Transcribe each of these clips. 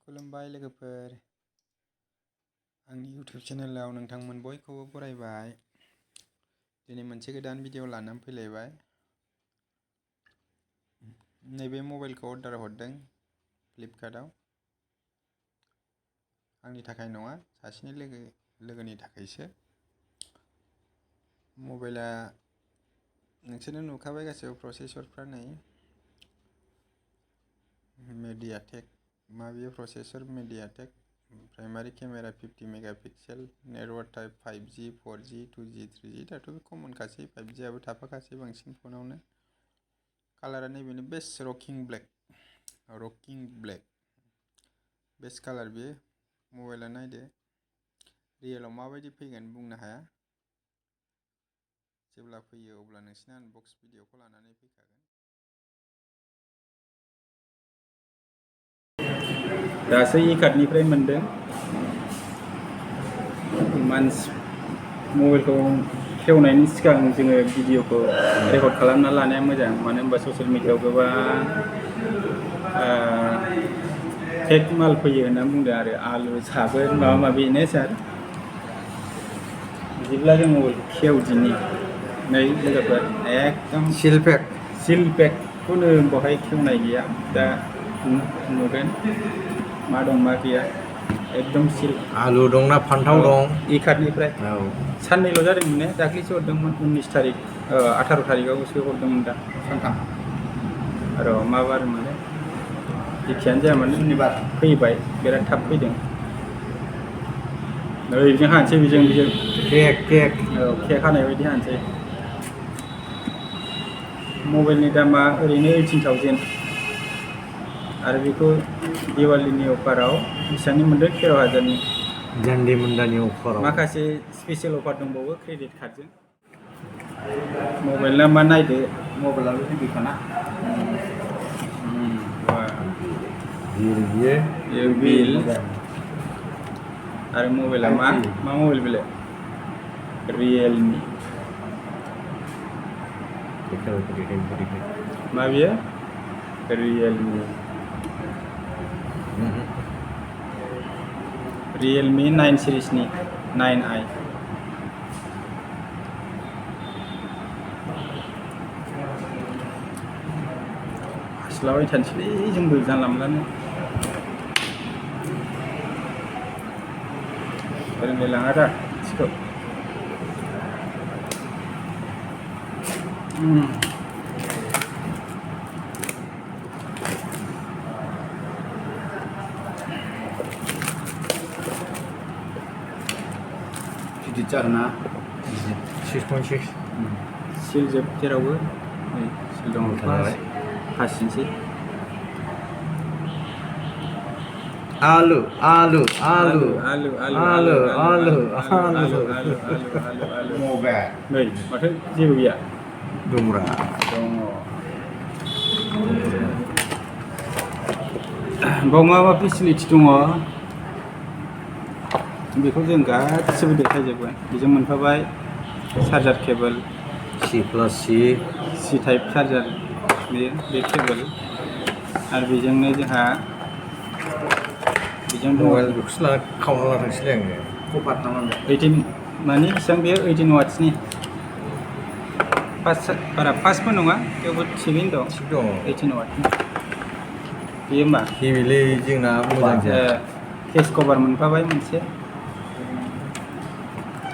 खुलुमबाय लोगोफोर आंनि YouTube चेनेलाव नोंथांमोन बयखौबो बरायबाय। दिनै मोनसे गोदान भिडिअ लानानै फैलायबाय। नैबे मबाइलखौ अर्डार हरदों फ्लिपकार्टआव। आंनि थाखाय नङा, सासेनि लोगोनि थाखायसो। मबाइला नोंसोरनो नुखाबाय गासैबो प्रसेसरफ्रा नै मेडियाटेक माबे processor MediaTek. Primary camera 50 megapixel, network type 5G 4G 2G 3G दाथ' बे कमन खासै, 5G आबो थाफाखासै बांसिन फनावनो। कालारा नैबेनो बेस्ट रकिं ब्लेक बेस्ट कालार बेयो। मबाइला नायदो रियेलाव माबायदि फैगोन बुंनो हाया। जेब्ला फैयो अब्ला नोंसिना आनबक्स भिडिअखौ लानानै फैखागोन। दासो इकार्टनिफ्राय मोनदों। मबाइलखौ खेवनायनि सिगां जोङो भिडिअखौ रेकर्ड खालामना लानाया मोजां, मानो होनबा ससियेल मिडियायाव गोबां फेक माल फैयो होनना बुंदों आरो आलु साबोन माबा माबि ने सार। बिदिब्ला जों मबाइलखौ खेवदिनि। नै लोगोफोर एकदम सिल पेकखौनो बहाय खेवनाय गैया। दा नुगोन मा दं मा गैया। एकदम सिल। आलु दं ना फान्थाव दं इकार्टनिफ्राय साननैल' जादोंमोन ने, दाख्लैसो हरदोंमोन 19 तारिख 18 तारिखआवसो हरदोंमोन दा। सानथाम र' मा बार मोनो जेखियानो जाया मानो सुनिबार फैबाय, बिराद थाब फैदों। नै बेजों हानोसै, बेजों केक हानाय बायदि हानोसै। मबाइलनि दामा ओरैनो 18,000 आरो बेखौ दिवालीनि अफाराव बेसेबांनि मोनदों? 13,000नि। जान्डे मुन्डानि अफाराव माखासे स्पेशल अफार दंबावो क्रेडिट कार्डजों। मबाइल मा नायदो, मबाइलाबो हेभिखाना। बिल आरो मबाइला मा मबाइल बेलाय? रियेलमि। मा बियो? Realme 9 सिरिसनि 9i। हास्लाबाय थानोसैलै जोंबो जानला मोनलानो। फोरोंलायलाङा दा सिखौ। गिदिर जागोना 6.6 सिल जोब जेरावबो। नै सिल दङ, हासिनोसै। आलु मबाइल नै माथो जेबो गैया। दंब्रा दङ। बाव मा फेसिलिटि दङ बेखौ जों गासिबो देखायजोबगोन। बेजों मोनफाबाय चार्जार केबोल, C टाइप चार्जार बे केबोल। आरो बेजोंनो जोंहा मबाइल बेखौसो लाना खावना लाथांसैलै आङो। कभार नामा 18 मानि बेसेबां बेयो? 18 वाट्सनि। बारा फास्टबो नङा, थेवबो थिगैनो दं। 18 वाटनि बेयो मा हेभिलै जोंना मोजां जाया। केस कभार मोनफाबाय मोनसे।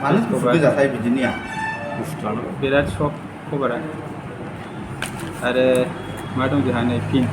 मानो गोजाथाय बिदिनिया बुस्थुआनो बिराद सफ्ट कभारा। आरो मा दं जोंहा नै पिन,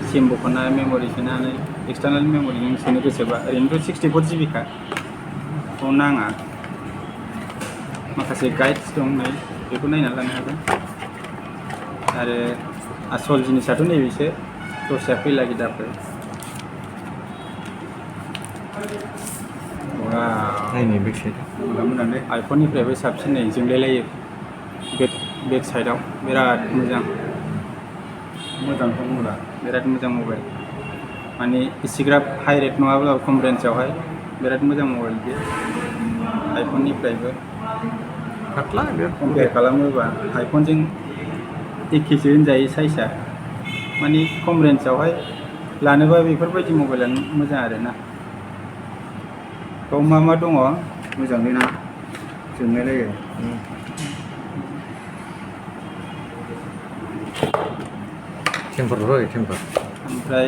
सिम बख'ना मेम'रि सोनो हानाय। एक्सटार्नेल मेम'रि नों सोनो गोसोबा। ओरैनोथ' 64 GB खा, बेखौ नाङा। माखासे गाइड्स दं, नै बेखौ नायनानै लानो हागोन। आरो आसल जिनिसाथ' नैबेसो, दस्राया फैला गिदाफोर। नायनि बेक साइड आइफननिफ्रायबो साबसिन नै जोंलायलायो बेक साइडआव। बिराद मोजां मबाइला, बिराद मोजां मबाइल। माने इसिग्राब हाइ रेट नङाब्लाबो खम रेन्जआवहाय बिराद मोजां मबाइल बे। आइफननिफ्रायबो फाटला कम्पेयार खालामोबा आइफनजों एखेसो होनजायो साइजआ। माने खम रेन्जआवहाय लानोबा बेफोरबायदि मबाइलानो मोजां आरोना बाव मा दङ मोजाङै ना जोंनायलायो टेम्पार ओमफ्राय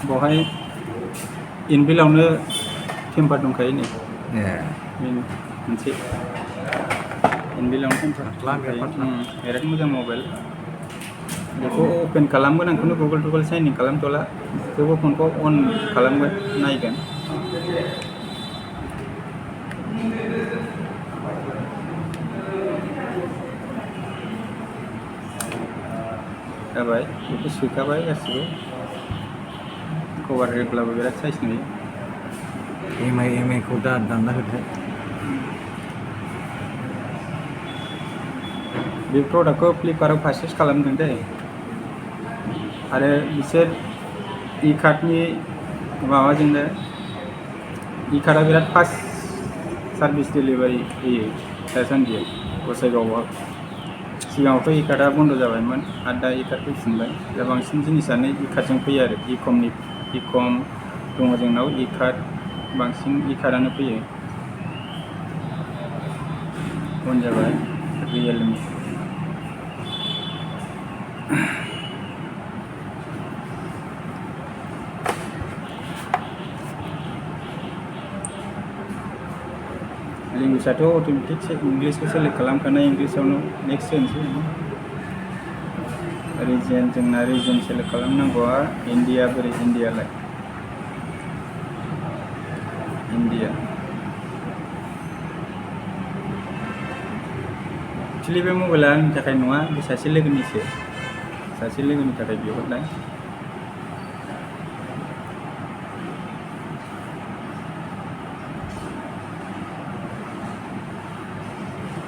बावहाय इनबिल्डआवनो टेम्पार दंखायो नै मोनसे इनबिल्डआवनो टेम्पार दंखायो बिराद मोजां मबाइल बेखौ अपेन खालामगोन आंखौनो गुगोल साइनिं खालामथ'ला थेवबो फनखौ अन खालामगोन नायगोन जाबाय बेखौ सुखाबाय गासिबो कभार होब्लाबो बिराद साइज नुयो एम आइ खौ दा दानना होदो बे प्रडाक्टखौ फ्लिपकार्टआव पारचेस खालामदों दै आरो बिसोर इ-कार्डनि माबाजोंनो इ-कार्डआ बिराद फास्ट सार्भिस डेलिभारि होयो दासान्दि गसाइगावआव सिगाङावथ' इ-कार्डआ बन्द' जाबायमोन आरो दा इ-कार्ड फैफिनबाय दा बांसिन जिनिसानो इ-कार्डजों फैयो आरो इ-कम दङ जोंनाव इ-कार्ड बांसिन इ-कार्डआनो फैयो अन जाबाय रियेलमि लेंगुवेजआथ' अट'मेटिक इंलिसखौ सेलेक्ट खालामखानाय इंलिसावनो नेक्स्ट होनोसै रिजन जोंना रिजन सेलेक्ट खालामनांगौआ इन्डिया बोरै इन्डियालाय इन्डिया एक्चुअलि बे मबाइला आंनि थाखाय नङा बे सासे लोगोनि थाखाय बिहरनाय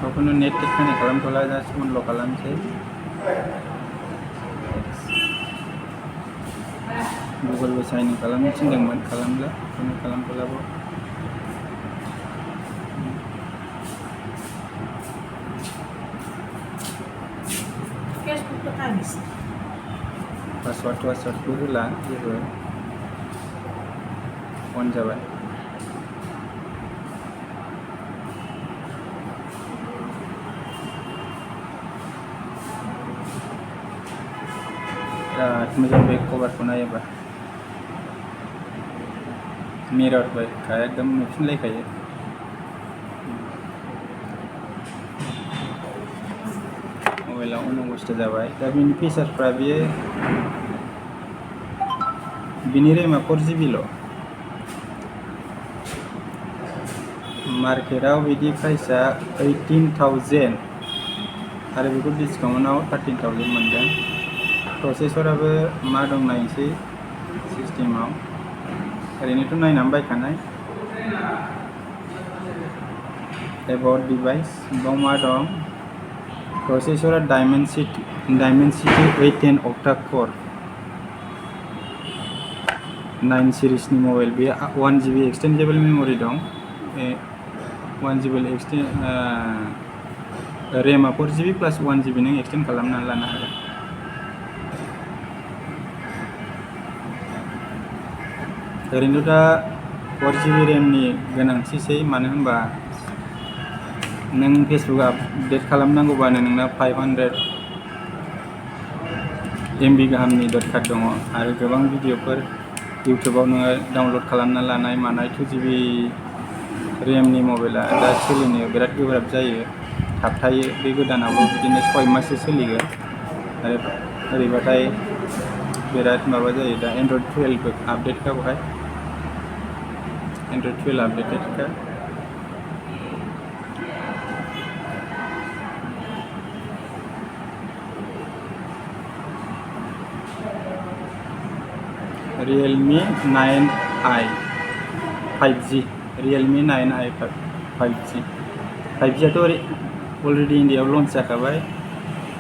बेखौनो नेट कानेक्ट खालामथ'ला जास्ट अनल' खालामसै गुगोलबो साइनिं खालामनो थिनदोंमोन खालामला बेखौनो खालामथ'लाबो पासवार्डबो होला जेबो अन जाबाय बिराद मोजां बे कभारखौ नायोबा मिरर बायखा एकदम नुफिनलायखायो मबाइला अन अबस्था जाबाय दा बिनि फिचार्सफ्रा बिनि रेमा 4GB मार्केटआव बिदि प्राइसआ 18,000 आरो बेखौ डिसकाउन्टआव 13,000 मोनदों प्रसेसराबो मा दं नायनोसै सिस्टेमाव ओरैनोथ' नायनानै बायखानाय एबाउट डिभाइस बाव मा दं प्रसेसरा डायमेनसिटी 810 octa core 9 सिरिसनि मबाइल बे 1GB एक्सटेन्डेबल मेम'रि दं 1GB रेमा 4GB प्लास 1GB नों एक्सटेन्ड खालामनानै लानो हागोन ओरैनोथ' दा 4GB रेमनि गोनांथिसै मानो होनबा नों फेसबुक आपडेट खालामनांगौबानो नोंना 500 MB गाहामनि दरखार दङ आरो गोबां भिडिअफोर इउटुबाव नोङो डाउनलड खालामना लानाय मानाय 2GB रेमनि मबाइला दा सोलिनो बिराद गोब्राब जायो थाबथायो बे गोदानावबो बिदिनो 6 माससो सोलिगोन आरो ओरैबाथाय बिराद माबा जायो दा एन्ड्रइड 12 आपडेटखा बहाय एन्ड्रइड 12 आपडेटेडखा Realme 9i 5G Realme 9i 5G 5Gआथ' अलरेडि इन्डियाआव लन्च जाखाबाय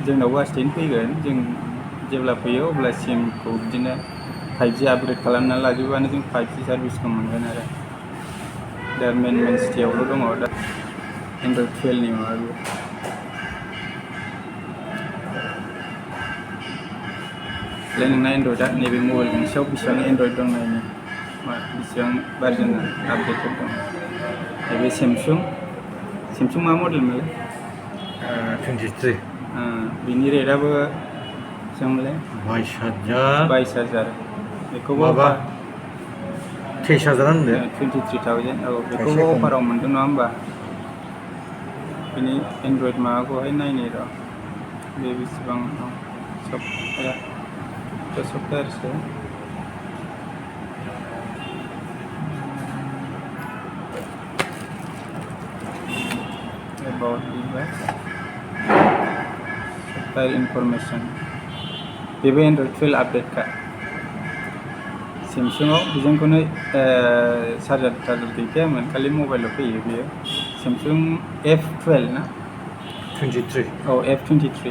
जोंनावबो आस्टेन फैगोन जों जेब्ला फैयो अब्ला सिमखौ बिदिनो 5G आपग्रेड खालामना लाजोबानो जों 5G सार्भिसखौ मोनगोन आरो दा मेन सिटियावल' दङ दा एन्ड्रइड 12नि माबा नोंना एन्ड्रइडआ नैबे मबाइल गंसेयाव बेसेबां एन्ड्रइड दं नायनि बेसेबां भार्जन आपडेटेड दं नैबे सेमसुं मा मडेलमोनलाय 23 बिनि रेटआबो बेसेबांमोनलाय 22,000 बेखौबो माबा 23,000 होनदों 23,000 औ बेखौबो अफाराव मोनदों नङा होमबा बिनि एन्ड्रइड माबाखौहाय नायनि र' बे बेसेबां सफ्टवेयारसो about device software information बेबो एन्ड्रइड 12 आपडेट का सेमसुंआव बेजोंखौनो चार्जार गैखायामोन खालि मबाइलाव फैयो बेयो सेमसुं F12 ना 23 औ F23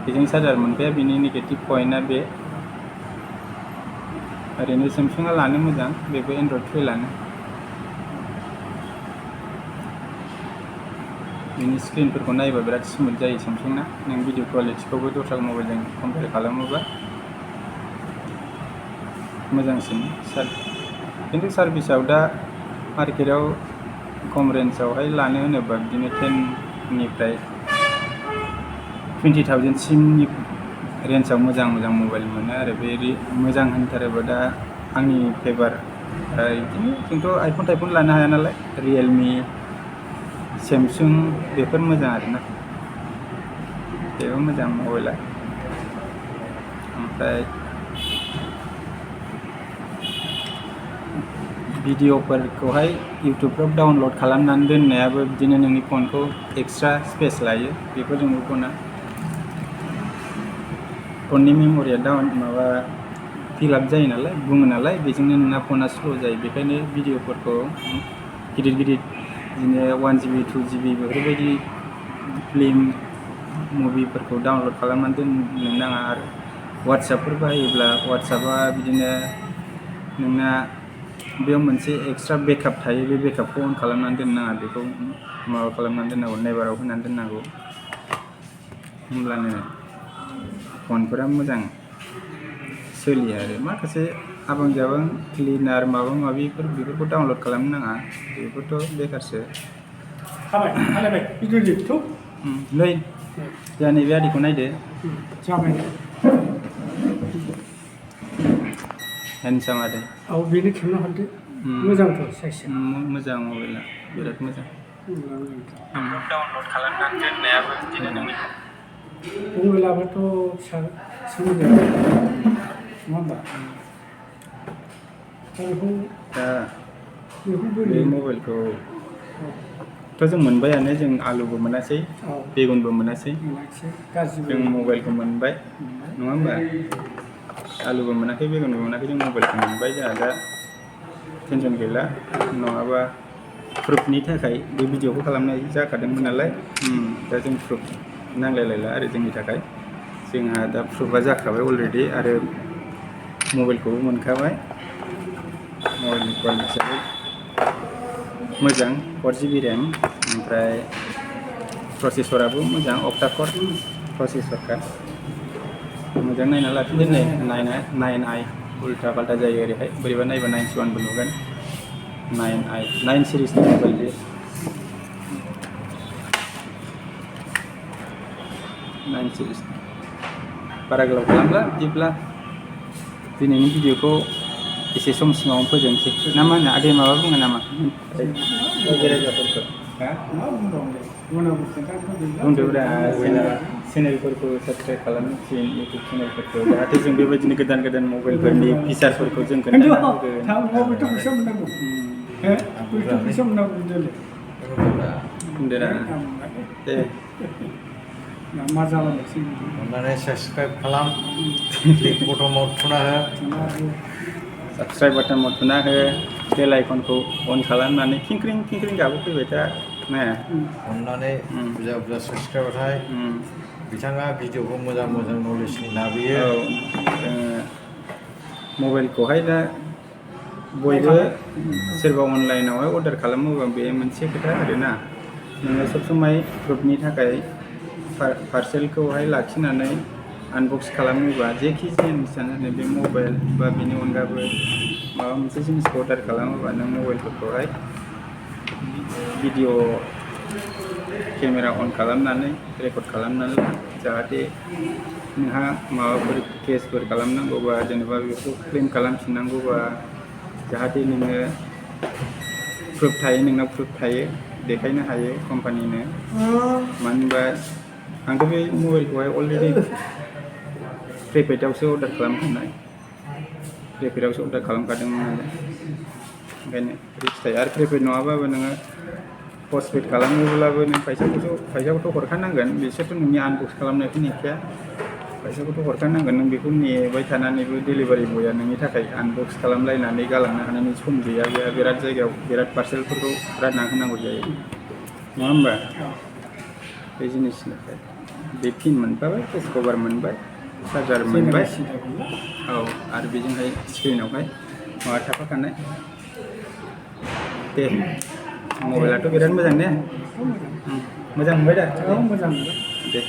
बेजों चार्जार मोनखाया बिनि नेगेटिभ पइन्टआ बे ओरैनो सेमसुंआ लानो मोजां बेबो एन्ड्रइड 12आनो बिनि स्क्रिनफोरखौ नायोबा बिराद स्मुथ जायो सेमसुंना नों भिडिअ क्वालिटिखौबो दस्रा मबाइलजों कम्पेयार खालामोबा मोजांसिन खिन्थु सार्भिसाव दा मार्केटाव खम रेन्जआवहाय लानो होनोबा बिदिनो 10निफ्राय 20,000 सिमनि रेन्जआव मोजां मबाइल मोनो आरो बे मोजां होनथारोबा दा आंनि फेभार बिदिनो जोंथ' आइफन लानो हाया नालाय रियेलमि सेमसुं बेफोर मोजां आरोना बेबो मोजां मबाइला ओमफ्राय भिडिअफोरखौहाय इउटुबफ्राव डाउनलड खालामनानै दोननायाबो बिदिनो नोंनि फनखौ एक्सट्रा स्पेस लायो बेफोरजोंबो फननि मेम'रिया माबा फिलआप जायो नालाय बुङो नालाय बेजोंनो नोंना फना स्ल' जायो बेखायनो भिडिअफोरखौ गिदिर बिदिनो 1GB 2GB बेफोरबायदि फिल्म मुभिफोरखौ डाउनलड खालामनानै दोननो नाङा आरो वाट्सएपफोर बाहायोब्ला वाट्सएपआ बिदिनो नोंना बेयाव मोनसे एक्सट्रा बेकआप थायो बे बेकआपखौ अन खालामनानै दोननो नाङा बेखौ माबा खालामनानै दोननांगौ नेभाराव होनानै दोननांगौ होमब्लानो फनफोरा मोजां सोलियो आरो माखासे आबां जाबां क्लिनार माबा माबिफोर बेफोरखौ डाउनलड खालामनो नाङा बेफोरथ' बेखारसो नै जोंहा नैबे आदैखौ नायदो हेन्डसाम आदै औ बेनो खेबना हरदो मोजांथ' साइसआ मोजां मबाइला बिराद मोजां डाउनलड खालामनानै दोननायाबो बिदिनो नोंनि मबाइलाबोथ' फिसा सोमोन्दो नङा होमबा दा बे मबाइलखौथ' जों मोनबायानो जों आलुबो मोनासै बेगुनबो मोनासै जों मबाइलखौ मोनबाय नङा होमबा आलुबो मोनाखै बेगुनबो मोनाखै जों मबाइलखौ मोनबाय जोंहा दा टेनसन गैला नङाबा प्रुफनि थाखाय बे भिडिअखौ खालामनाय जाखादोंमोन नालाय दा जों प्रुफ नांलायलायला आरो जोंनि थाखाय जोंहा दा प्रुफआ जाखाबाय अलरेडि आरो मबाइलखौबो मोनखाबाय मबाइलनि क्वालिटियाबो मोजां 4GB रेम ओमफ्राय प्रसेसराबो मोजां अक्टा-कोर प्रसेसरखा मोजां नायना लाफिनदो नै 9i उल्टा पाल्टा जायो ओरैहाय बोरैबा नायबा 91बो नुगोन 9i 9 सिरिसनि मबाइल बे 9 सिरिस बारा गोलाव खालामला बिदिब्ला दिनैनि भिडिअखौ एसे सम सिङावनो फोजोबनोसै ना मा होनो आदै माबा बुङो नामा रायजोफोरखौ बुंदोब्रा चेनेलफोरखौ साबस्क्राइब खालामसिन इउटुब चेनेलफोरखौ जाहाथे जों बेबायदिनो गोदान मबाइलफोरनि फिचारफोरखौ जों खोन्थानो बुंदोरा दे मा जालायनोसै अन्नानै साबस्क्राइब खालाम क्लिक बटनाव थुना हो साबस्क्राइब बाटनाव थुना हो बेल आइकनखौ अन खालामनानै खिंख्रिं गाबोफैबाय था नाया अन्नानै बुरजा साबस्क्राइबाथाय बिथाङा भिडिअखौ मोजां नलेजनि लाबोयो मबाइलखौहाय दा बयबो सोरबा अनलाइनावहाय अर्डार खालामोबा बे मोनसे खोथा आरोना नोङो सब समाय प्रुफनि थाखाय पार्सेलखौहाय लाखिनानै आनबक्स खालामोबा जेखि जिनिसानो बे मबाइल बा बेनि अनगाबो माबा मोनसे जिनिसखौ अर्डार खालामोबा नों मबाइलफोरखौहाय भिडिअ केमेरा अन खालामनानै रेकर्ड खालामनानै ला जाहाथे नोंहा माबाफोर केसफोर खालामनांगौबा जेनेबा बेखौ क्लेम खालामफिननांगौबा जाहाथे नोङो प्रुफ थायो नोंनाव प्रुफ थायो देखायनो हायो कम्पानिनो मानो होनबा आंथ' बे मबाइलखौहाय अलरेडि प्रिपेडआवसो अर्डार खालामखानाय प्रिपेडआवसो अर्डार खालामखादोंमोन नालाय ओंखायनो रिक्स थायो आरो प्रिपेड नङाबाबो नोङो पस्टपेड खालामोब्लाबो नों फैसाखौथ' हरखानांगोन बिसोरथ' नोंनि आनबक्स खालामनायखौ नेखाया फैसाखौथ' हरखानांगोन नों बेखौ नेबाय थानानैबो डेलिभारि बयआ नोंनि थाखाय आनबक्स खालामलायनानै गालांनो हानायनि सम गैया बिराद जायगायाव बिराद पार्सेलफोरखौ रानना होनांगौ जायो नङा होमबा बे जिनिसनिफ्राय बे पिन मोनबाय केस कभार मोनबाय चार्जार मोनबाय औ आरो बेजोंहाय स्क्रिनावहाय माबा थाफाखानाय दे मबाइलाथ' बिराद मोजां ने मोजां मोनबाय दा मोजां दे